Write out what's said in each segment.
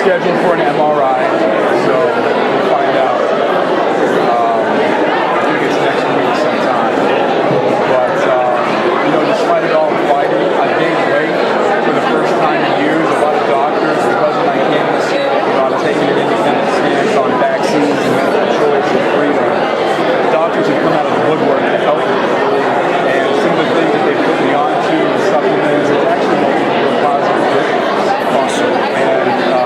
scheduled for an MRI, so we'll find out. I think it's next week sometime. But, despite it all fighting, I've gained weight for the first time in years. A lot of doctors, because of my candidacy, I'm taking an independent stance on vaccines and medical choice and freedom. The doctors have come out of the woodwork to help me. And some of the things that they put me onto, the supplements, it's actually making a real positive difference. Awesome. And,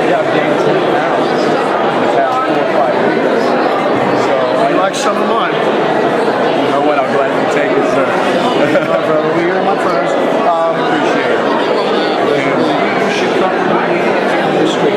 I've gained 10 pounds in the past 4 or 5 weeks. So I like some of mine. You know what? I'll gladly take it, sir. Brother, you're my friends. Appreciate it. You should come to me this week.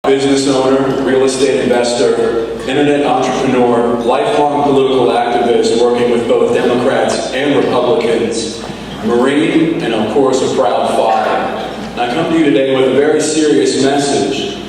Business owner, real estate investor, internet entrepreneur, lifelong political activist working with both Democrats and Republicans, Marine, and of course a proud father. And I come to you today with a very serious message.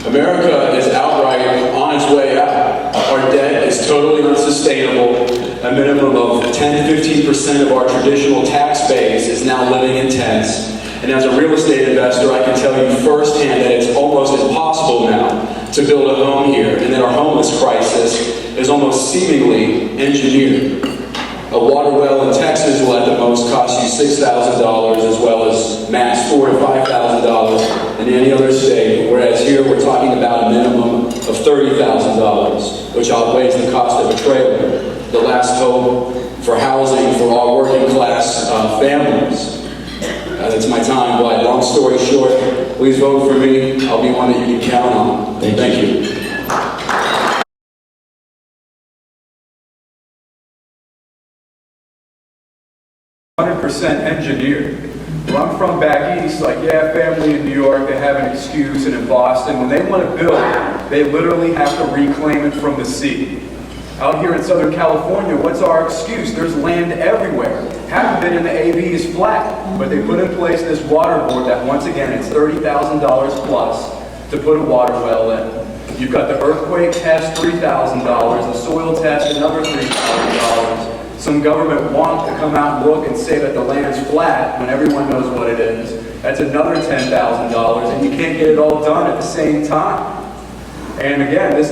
America is outright on its way out. Our debt is totally unsustainable. A minimum of 10-15% of our traditional tax base is now living in tents. And as a real estate investor, I can tell you firsthand that it's almost impossible now to build a home here, and that our homeless crisis is almost seemingly engineered. A water well in Texas will at the most cost you $6,000, as well as max $4,000 to $5,000 in any other state, whereas here we're talking about a minimum of $30,000, which outweighs the cost of a trailer, the last hope for housing for all working class families. That's my time, but long story short, please vote for me. I'll be one that you can count on. Thank you. 100% engineered. Where I'm from back east, family in New York, they have an excuse, and in Boston, when they want to build, they literally have to reclaim it from the sea. Out here in Southern California, what's our excuse? There's land everywhere. Half of it in the AV is flat, but they put in place this water board that, once again, it's $30,000 plus to put a water well in. You've got the earthquake test, $3,000, the soil test, another $3,000. Some government want to come out and look and say that the land's flat when everyone knows what it is. That's another $10,000, and you can't get it all done at the same time. And again, this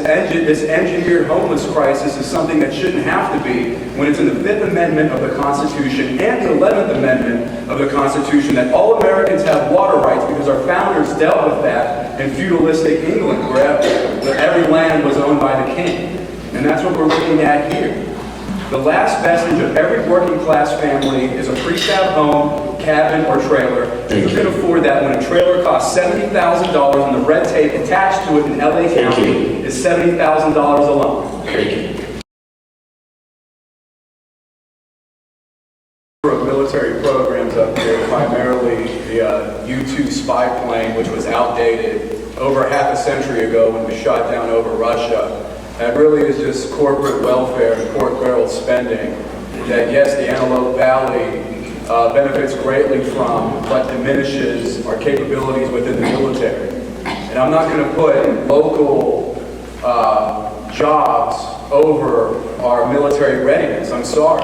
engineered homeless crisis is something that shouldn't have to be when it's in the 5th Amendment of the Constitution and the 11th Amendment of the Constitution that all Americans have water rights, because our founders dealt with that in feudalistic England, where every land was owned by the king. And that's what we're looking at here. The last vestige of every working class family is a prefab home, cabin, or trailer. You can afford that when a trailer costs $70,000 and the red tape attached to it in LA County is $70,000 alone. Of military programs up here, primarily the U-2 spy plane, which was outdated over half a century ago when it was shot down over Russia. That really is just corporate welfare and pork-barrel spending that, yes, the Antelope Valley benefits greatly from, but diminishes our capabilities within the military. And I'm not going to put local jobs over our military readiness. I'm sorry.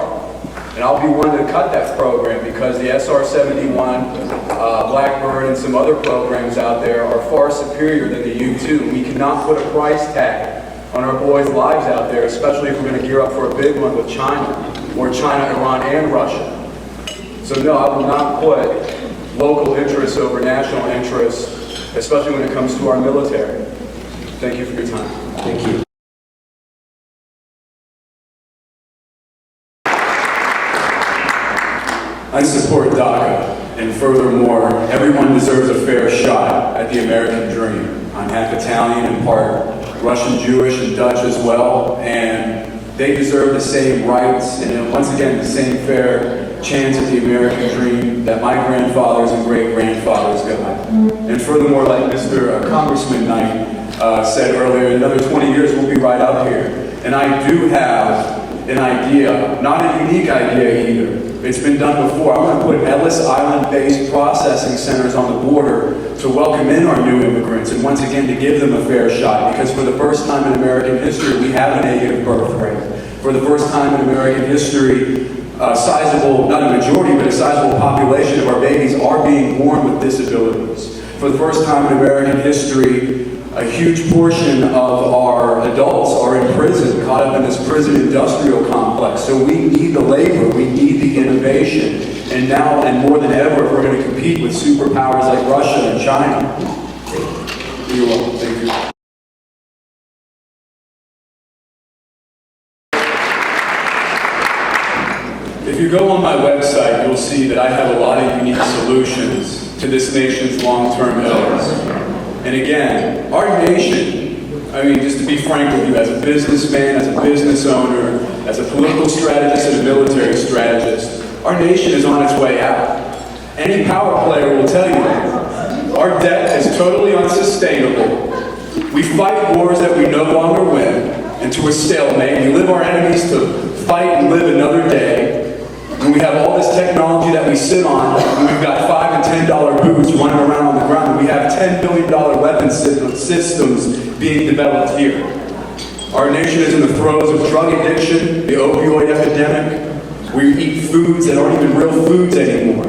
And I'll be one to cut that program, because the SR-71, Blackbird, and some other programs out there are far superior than the U-2. We cannot put a price tag on our boys' lives out there, especially if we're going to gear up for a big one with China, or China, Iran, and Russia. So no, I will not put local interests over national interests, especially when it comes to our military. Thank you for your time. Thank you. I support DACA, and furthermore, everyone deserves a fair shot at the American dream. I'm half Italian and part Russian, Jewish, and Dutch as well, and they deserve the same rights and once again the same fair chance at the American dream that my grandfathers and great-grandfathers got. And furthermore, like Mr. Congressman Knight said earlier, in another 20 years we'll be right up here. And I do have an idea, not a unique idea either. It's been done before. I want to put Ellis Island-based processing centers on the border to welcome in our new immigrants and once again to give them a fair shot, because for the first time in American history we have a negative birth rate. For the first time in American history, a sizable, not a majority, but a sizable population of our babies are being born with disabilities. For the first time in American history, a huge portion of our adults are in prison, caught up in this prison industrial complex. So we need the labor, we need the innovation. And now, and more than ever, if we're going to compete with superpowers like Russia and China. You're welcome. Thank you. If you go on my website, you'll see that I have a lot of unique solutions to this nation's long-term ills. And again, our nation, I mean, just to be frank with you, as a businessman, as a business owner, as a political strategist and a military strategist, our nation is on its way out. Any power player will tell you our debt is totally unsustainable. We fight wars that we no longer win, and to a stalemate. We live our enemies to fight and live another day. And we have all this technology that we sit on, and we've got $5 and $10 boots running around on the ground, and we have $10 billion weapon systems being developed here. Our nation is in the throes of drug addiction, the opioid epidemic. We eat foods that aren't even real foods anymore.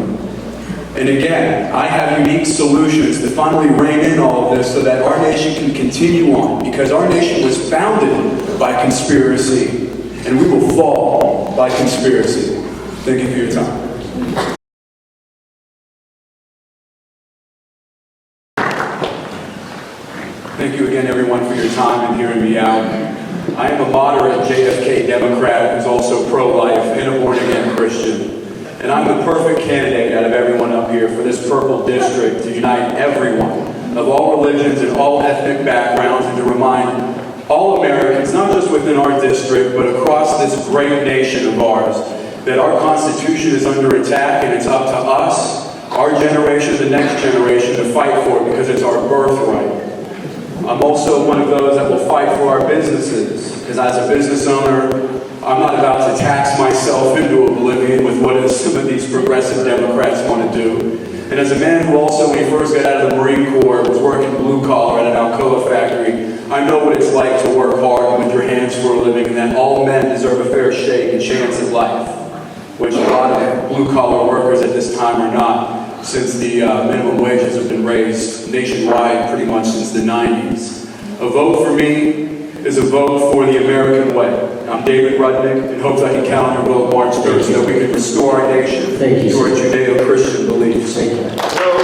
And again, I have unique solutions to finally rein in all of this so that our nation can continue on, because our nation was founded by conspiracy, and we will fall by conspiracy. Thank you for your time. Thank you again, everyone, for your time and hearing me out. I am a moderate JFK Democrat who's also pro-life and a born-again Christian. And I'm the perfect candidate out of everyone up here for this purple district to unite everyone of all religions and all ethnic backgrounds, and to remind all Americans, not just within our district, but across this great nation of ours, that our Constitution is under attack, and it's up to us, our generation, the next generation, to fight for it, because it's our birthright. I'm also one of those that will fight for our businesses, because as a business owner, I'm not about to tax myself into oblivion with what some of these progressive Democrats want to do. And as a man who also, when he first got out of the Marine Corps, was working blue collar at an Alcoa factory, I know what it's like to work hard with your hands for a living, and that all men deserve a fair shake and chance at life, which a lot of blue-collar workers at this time are not, since the minimum wages have been raised nationwide pretty much since the 90s. A vote for me is a vote for the American way. I'm David Rudnick, and hope that I can count on your vote March 3rd so that we can restore our nation to our Judeo-Christian beliefs. Thank you.